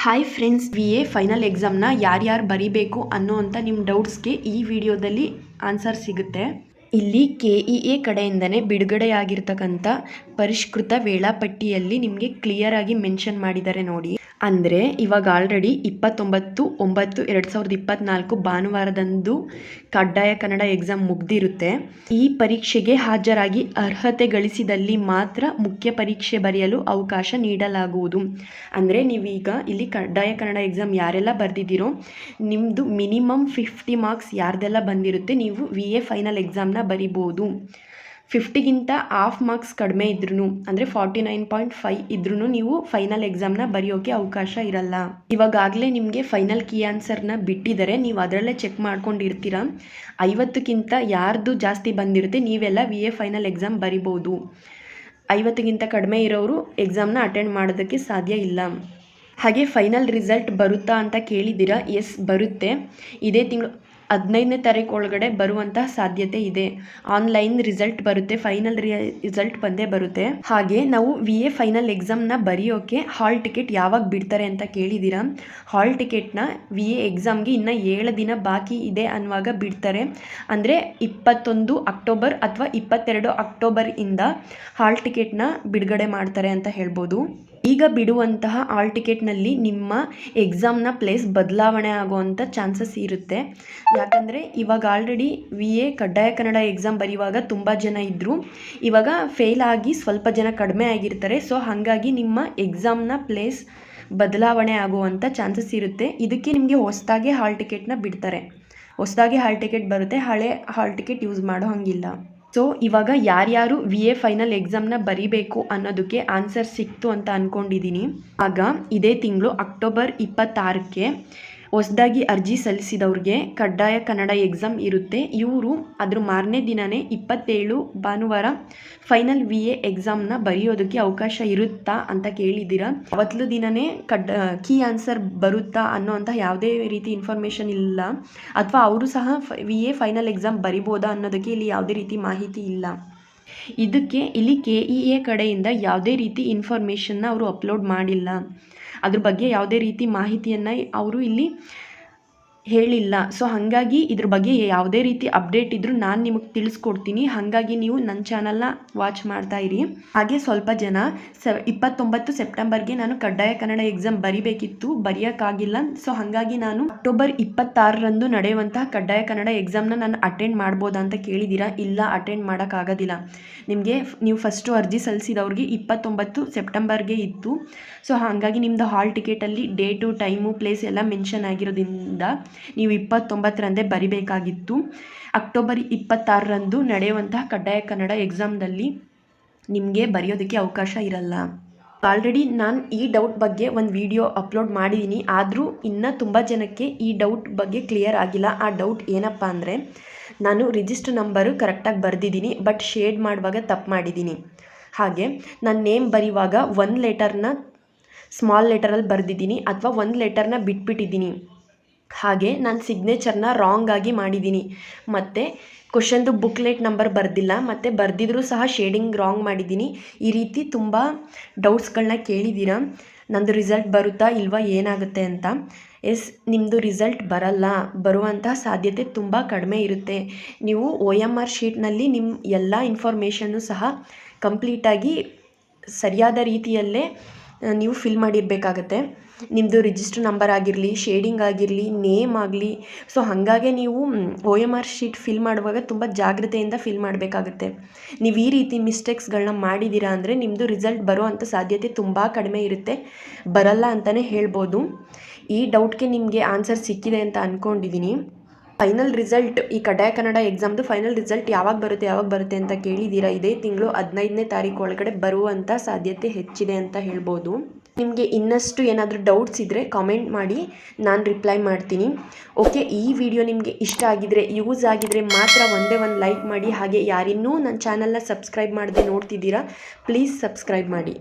Hi friends, VA final ಎಕ್ಸಾಮ್ನ ಯಾರ್ಯಾರು ಬರೀಬೇಕು ಅನ್ನೋವಂಥ ನಿಮ್ಮ ಡೌಟ್ಸ್ಗೆ ಈ ವಿಡಿಯೋದಲ್ಲಿ ಆನ್ಸರ್ ಸಿಗುತ್ತೆ. ಇಲ್ಲಿ KEA ಕಡೆಯಿಂದನೇ ಬಿಡುಗಡೆಯಾಗಿರ್ತಕ್ಕಂಥ ಪರಿಷ್ಕೃತ ವೇಳಾಪಟ್ಟಿಯಲ್ಲಿ ನಿಮಗೆ ಕ್ಲಿಯರ್ ಆಗಿ ಮೆನ್ಷನ್ ಮಾಡಿದ್ದಾರೆ ನೋಡಿ. ಅಂದರೆ ಇವಾಗ ಆಲ್ರೆಡಿ 29/9/2024 ಭಾನುವಾರದಂದು ಕಡ್ಡಾಯ ಕನ್ನಡ ಎಕ್ಸಾಮ್ ಮುಗ್ದಿರುತ್ತೆ. ಈ ಪರೀಕ್ಷೆಗೆ ಹಾಜರಾಗಿ ಅರ್ಹತೆ ಗಳಿಸಿದಲ್ಲಿ ಮಾತ್ರ ಮುಖ್ಯ ಪರೀಕ್ಷೆ ಬರೆಯಲು ಅವಕಾಶ ನೀಡಲಾಗುವುದು. ಅಂದರೆ ನೀವೀಗ ಇಲ್ಲಿ ಕಡ್ಡಾಯ ಕನ್ನಡ ಎಕ್ಸಾಮ್ ಯಾರೆಲ್ಲ ಬರೆದಿದ್ದೀರೋ ನಿಮ್ಮದು ಮಿನಿಮಮ್ 50 ಮಾರ್ಕ್ಸ್ ಯಾರ್ದೆಲ್ಲ ಬಂದಿರುತ್ತೆ ನೀವು VA ಫೈನಲ್ ಎಕ್ಸಾಮ್ನ ಬರಿಬೋದು. 50ಗಿಂತ ಹಾಫ್ ಮಾರ್ಕ್ಸ್ ಕಡಿಮೆ ಇದ್ರೂ ಅಂದರೆ 49.5 ಇದ್ರೂ ನೀವು ಫೈನಲ್ ಎಕ್ಸಾಮ್ನ ಬರೆಯೋಕ್ಕೆ ಅವಕಾಶ ಇರಲ್ಲ. ಇವಾಗಲೇ ನಿಮಗೆ ಫೈನಲ್ ಕೀ ಆನ್ಸರ್ನ ಬಿಟ್ಟಿದ್ದಾರೆ, ನೀವು ಅದರಲ್ಲೇ ಚೆಕ್ ಮಾಡ್ಕೊಂಡಿರ್ತೀರ. 50ಕ್ಕಿಂತ ಯಾರ್ದು ಜಾಸ್ತಿ ಬಂದಿರುತ್ತೆ ನೀವೆಲ್ಲ VA ಫೈನಲ್ ಎಕ್ಸಾಮ್ ಬರಿಬೋದು. 50ಗಿಂತ ಕಡಿಮೆ ಇರೋರು ಎಕ್ಸಾಮ್ನ ಅಟೆಂಡ್ ಮಾಡೋದಕ್ಕೆ ಸಾಧ್ಯ ಇಲ್ಲ. ಹಾಗೆ ಫೈನಲ್ ರಿಸಲ್ಟ್ ಬರುತ್ತಾ ಅಂತ ಕೇಳಿದ್ದೀರಾ. ಎಸ್, ಬರುತ್ತೆ. ಇದೇ ತಿಂಗಳು 15ನೇ ತಾರೀಕು ಒಳಗಡೆ ಬರುವಂತಹ ಸಾಧ್ಯತೆ ಇದೆ. ಆನ್ಲೈನ್ ರಿಸಲ್ಟ್ ಬರುತ್ತೆ, ಫೈನಲ್ ರಿಸಲ್ಟ್ ಬಂದೇ ಬರುತ್ತೆ. ಹಾಗೆ ನಾವು VA ಫೈನಲ್ ಎಕ್ಸಾಮ್ನ ಬರೆಯೋಕ್ಕೆ ಹಾಲ್ ಟಿಕೆಟ್ ಯಾವಾಗ ಬಿಡ್ತಾರೆ ಅಂತ ಕೇಳಿದ್ದೀರಾ. ಹಾಲ್ ಟಿಕೆಟ್ನ VA ಎಕ್ಸಾಮ್ಗೆ ಇನ್ನು 7 ದಿನ ಬಾಕಿ ಇದೆ ಅನ್ನುವಾಗ ಬಿಡ್ತಾರೆ. ಅಂದರೆ 21 ಅಕ್ಟೋಬರ್ ಅಥವಾ 22 ಅಕ್ಟೋಬರ್ ಇಂದ ಹಾಲ್ ಟಿಕೆಟ್ನ ಬಿಡುಗಡೆ ಮಾಡ್ತಾರೆ ಅಂತ ಹೇಳ್ಬೋದು. ಈಗ ಬಿಡುವಂತಹ ಹಾಲ್ ಟಿಕೆಟ್ನಲ್ಲಿ ನಿಮ್ಮ ಎಕ್ಸಾಮ್ನ ಪ್ಲೇಸ್ ಬದಲಾವಣೆ ಆಗುವಂಥ ಚಾನ್ಸಸ್ ಇರುತ್ತೆ. ಯಾಕಂದರೆ ಇವಾಗ ಆಲ್ರೆಡಿ VA ಕಡ್ಡಾಯ ಕನ್ನಡ ಎಕ್ಸಾಮ್ ಬರೆಯುವಾಗ ತುಂಬ ಜನ ಇದ್ದರು, ಇವಾಗ ಫೇಲ್ ಆಗಿ ಸ್ವಲ್ಪ ಜನ ಕಡಿಮೆ ಆಗಿರ್ತಾರೆ. ಸೊ ಹಾಗಾಗಿ ನಿಮ್ಮ ಎಕ್ಸಾಮ್ನ ಪ್ಲೇಸ್ ಬದಲಾವಣೆ ಆಗುವಂಥ ಚಾನ್ಸಸ್ ಇರುತ್ತೆ. ಇದಕ್ಕೆ ನಿಮಗೆ ಹೊಸದಾಗಿ ಹಾಲ್ ಟಿಕೆಟ್ನ ಬಿಡ್ತಾರೆ. ಹೊಸದಾಗಿ ಹಾಲ್ ಟಿಕೆಟ್ ಬರುತ್ತೆ, ಹಳೆ ಹಾಲ್ ಟಿಕೆಟ್ ಯೂಸ್ ಮಾಡೋ ಹಾಗಿಲ್ಲ. ಸೊ ಇವಾಗ ಯಾರ್ಯಾರು VA ಫೈನಲ್ ಎಕ್ಸಾಮ್ನ ಬರೀಬೇಕು ಅನ್ನೋದಕ್ಕೆ ಆನ್ಸರ್ ಸಿಕ್ತು ಅಂತ ಅಂದ್ಕೊಂಡಿದ್ದೀನಿ. ಆಗ ಇದೇ ತಿಂಗಳು ಅಕ್ಟೋಬರ್ 26ಕ್ಕೆ ಹೊಸದಾಗಿ ಅರ್ಜಿ ಸಲ್ಲಿಸಿದವ್ರಿಗೆ ಕಡ್ಡಾಯ ಕನ್ನಡ ಎಕ್ಸಾಮ್ ಇರುತ್ತೆ. ಇವರು ಅದ್ರ ಮಾರನೇ ದಿನವೇ 27 ಭಾನುವಾರ ಫೈನಲ್ VA ಎಕ್ಸಾಮ್ನ ಬರೆಯೋದಕ್ಕೆ ಅವಕಾಶ ಇರುತ್ತಾ ಅಂತ ಕೇಳಿದ್ದೀರಾ. ಅವತ್ತು ದಿನವೇ ಕೀ ಆನ್ಸರ್ ಬರುತ್ತಾ ಅನ್ನೋಂಥ ಯಾವುದೇ ರೀತಿ ಇನ್ಫಾರ್ಮೇಷನ್ ಇಲ್ಲ, ಅಥವಾ ಅವರು ಸಹ VA ಫೈನಲ್ ಎಕ್ಸಾಮ್ ಬರಿಬೋದಾ ಅನ್ನೋದಕ್ಕೆ ಇಲ್ಲಿ ಯಾವುದೇ ರೀತಿ ಮಾಹಿತಿ ಇಲ್ಲ. ಇದಕ್ಕೆ ಇಲ್ಲಿ KEA ಕಡೆಯಿಂದ ಯಾವುದೇ ರೀತಿ ಇನ್ಫಾರ್ಮೇಷನ್ನ ಅವರು ಅಪ್ಲೋಡ್ ಮಾಡಿಲ್ಲ. ಅದ್ರ ಬಗ್ಗೆ ಯಾವುದೇ ರೀತಿ ಮಾಹಿತಿಯನ್ನು ಅವರು ಇಲ್ಲಿ ಹೇಳಿಲ್ಲ. ಸೊ ಹಾಗಾಗಿ ಇದ್ರ ಬಗ್ಗೆ ಯಾವುದೇ ರೀತಿ ಅಪ್ಡೇಟ್ ಇದ್ದರೂ ನಾನು ನಿಮಗೆ ತಿಳಿಸ್ಕೊಡ್ತೀನಿ. ಹಾಗಾಗಿ ನೀವು ನನ್ನ ಚಾನಲ್ನ ವಾಚ್ ಮಾಡ್ತಾ ಇರಿ. ಹಾಗೆ ಸ್ವಲ್ಪ ಜನ 29 ಸೆಪ್ಟೆಂಬರ್ಗೆ ನಾನು ಕಡ್ಡಾಯ ಕನ್ನಡ ಎಕ್ಸಾಮ್ ಬರಿಬೇಕಿತ್ತು, ಬರೆಯೋಕ್ಕಾಗಿಲ್ಲ. ಸೊ ಹಾಗಾಗಿ ನಾನು ಅಕ್ಟೋಬರ್ 26ರಂದು ನಡೆಯುವಂತಹ ಕಡ್ಡಾಯ ಕನ್ನಡ ಎಕ್ಸಾಮ್ನ ನಾನು ಅಟೆಂಡ್ ಮಾಡ್ಬೋದಾ ಅಂತ ಕೇಳಿದ್ದೀರಾ. ಇಲ್ಲ, ಅಟೆಂಡ್ ಮಾಡೋಕ್ಕಾಗೋದಿಲ್ಲ. ನೀವು ಫಸ್ಟು ಅರ್ಜಿ ಸಲ್ಲಿಸಿದವ್ರಿಗೆ 29 ಸೆಪ್ಟೆಂಬರ್ಗೆ ಇತ್ತು. ಸೊ ಹಾಗಾಗಿ ನಿಮ್ಮದು ಹಾಲ್ ಟಿಕೆಟಲ್ಲಿ ಡೇಟು, ಟೈಮು, ಪ್ಲೇಸ್ ಎಲ್ಲ ಮೆನ್ಷನ್ ಆಗಿರೋದ್ರಿಂದ ನೀವು 29ರಂದೇ ಬರಿಬೇಕಾಗಿತ್ತು. ಅಕ್ಟೋಬರ್ 26ರಂದು ನಡೆಯುವಂತಹ ಕಡ್ಡಾಯ ಕನ್ನಡ ಎಕ್ಸಾಮ್ನಲ್ಲಿ ನಿಮಗೆ ಬರೆಯೋದಕ್ಕೆ ಅವಕಾಶ ಇರಲ್ಲ. ಆಲ್ರೆಡಿ ನಾನು ಈ ಡೌಟ್ ಬಗ್ಗೆ ಒಂದು ವಿಡಿಯೋ ಅಪ್ಲೋಡ್ ಮಾಡಿದ್ದೀನಿ, ಆದರೂ ಇನ್ನೂ ತುಂಬ ಜನಕ್ಕೆ ಈ ಡೌಟ್ ಬಗ್ಗೆ ಕ್ಲಿಯರ್ ಆಗಿಲ್ಲ. ಆ ಡೌಟ್ ಏನಪ್ಪ ಅಂದರೆ, ನಾನು ರಿಜಿಸ್ಟರ್ ನಂಬರು ಕರೆಕ್ಟಾಗಿ ಬರೆದಿದ್ದೀನಿ, ಬಟ್ ಶೇಡ್ ಮಾಡುವಾಗ ತಪ್ಪು ಮಾಡಿದ್ದೀನಿ. ಹಾಗೆ ನಾನು ನೇಮ್ ಬರೆಯುವಾಗ 1 ಲೆಟರ್ನ ಸ್ಮಾಲ್ ಲೆಟರಲ್ಲಿ ಬರೆದಿದ್ದೀನಿ ಅಥವಾ 1 ಲೆಟರ್ನ ಬಿಟ್ಬಿಟ್ಟಿದ್ದೀನಿ. ಹಾಗೆ ನಾನು ಸಿಗ್ನೇಚರ್ನ ರಾಂಗ್ ಆಗಿ ಮಾಡಿದ್ದೀನಿ. ಮತ್ತು ಕ್ವಶನ್ದು ಬುಕ್ಲೆಟ್ ನಂಬರ್ ಬರೆದಿಲ್ಲ, ಮತ್ತು ಬರೆದಿದ್ರೂ ಸಹ ಶೇಡಿಂಗ್ ರಾಂಗ್ ಮಾಡಿದ್ದೀನಿ. ಈ ರೀತಿ ತುಂಬ ಡೌಟ್ಸ್ಗಳನ್ನ ಕೇಳಿದ್ದೀರಾ. ನಂದು ರಿಸಲ್ಟ್ ಬರುತ್ತಾ ಇಲ್ವಾ, ಏನಾಗುತ್ತೆ ಅಂತ. ಎಸ್, ನಿಮ್ಮದು ರಿಸಲ್ಟ್ ಬರಲ್ಲ, ಬರುವಂಥ ಸಾಧ್ಯತೆ ತುಂಬ ಕಡಿಮೆ ಇರುತ್ತೆ. ನೀವು OMR ಶೀಟ್ನಲ್ಲಿ ನಿಮ್ಮ ಎಲ್ಲ ಇನ್ಫಾರ್ಮೇಷನ್ನು ಸಹ ಕಂಪ್ಲೀಟಾಗಿ ಸರಿಯಾದ ರೀತಿಯಲ್ಲೇ ನೀವು ಫಿಲ್ ಮಾಡಿರಬೇಕಾಗತ್ತೆ. ನಿಮ್ಮದು ರಿಜಿಸ್ಟರ್ ನಂಬರ್ ಆಗಿರಲಿ, ಶೇಡಿಂಗ್ ಆಗಿರಲಿ, ನೇಮ್ ಆಗಲಿ. ಸೊ ಹಾಗಾಗಿ ನೀವು OMR ಶೀಟ್ ಫಿಲ್ ಮಾಡುವಾಗ ತುಂಬ ಜಾಗ್ರತೆಯಿಂದ ಫಿಲ್ ಮಾಡಬೇಕಾಗುತ್ತೆ. ನೀವು ಈ ರೀತಿ ಮಿಸ್ಟೇಕ್ಸ್ಗಳನ್ನ ಮಾಡಿದ್ದೀರಾ ಅಂದರೆ ನಿಮ್ಮದು ರಿಸಲ್ಟ್ ಬರುವಂಥ ಸಾಧ್ಯತೆ ತುಂಬ ಕಡಿಮೆ ಇರುತ್ತೆ, ಬರಲ್ಲ ಅಂತಲೇ ಹೇಳ್ಬೋದು. ಈ ಡೌಟ್ಗೆ ನಿಮಗೆ ಆನ್ಸರ್ ಸಿಕ್ಕಿದೆ ಅಂತ ಅಂದ್ಕೊಂಡಿದ್ದೀನಿ. ಫೈನಲ್ ರಿಸಲ್ಟ್, ಈ ಕಡ್ಡಾಯ ಕನ್ನಡ ಎಕ್ಸಾಮ್ದು ಫೈನಲ್ ರಿಸಲ್ಟ್ ಯಾವಾಗ ಬರುತ್ತೆ ಅಂತ ಕೇಳಿದ್ದೀರಾ. ಇದೇ ತಿಂಗಳು 15ನೇ ತಾರೀಕು ಒಳಗಡೆ ಬರುವಂಥ ಸಾಧ್ಯತೆ ಹೆಚ್ಚಿದೆ ಅಂತ ಹೇಳ್ಬೋದು. ನಿಮಗೆ ಇನ್ನಷ್ಟು ಏನಾದರೂ ಡೌಟ್ಸ್ ಇದ್ದರೆ ಕಾಮೆಂಟ್ ಮಾಡಿ, ನಾನು ರಿಪ್ಲೈ ಮಾಡ್ತೀನಿ. ಓಕೆ, ಈ ವಿಡಿಯೋ ನಿಮಗೆ ಇಷ್ಟ ಆಗಿದರೆ, ಯೂಸ್ ಆಗಿದರೆ ಮಾತ್ರ ಒಂದೇ ಒಂದು ಲೈಕ್ ಮಾಡಿ. ಹಾಗೆ ಯಾರಿನ್ನೂ ನನ್ನ ಚಾನಲ್ನ ಸಬ್ಸ್ಕ್ರೈಬ್ ಮಾಡದೆ ನೋಡ್ತಿದ್ದೀರಾ, ಪ್ಲೀಸ್ ಸಬ್ಸ್ಕ್ರೈಬ್ ಮಾಡಿ.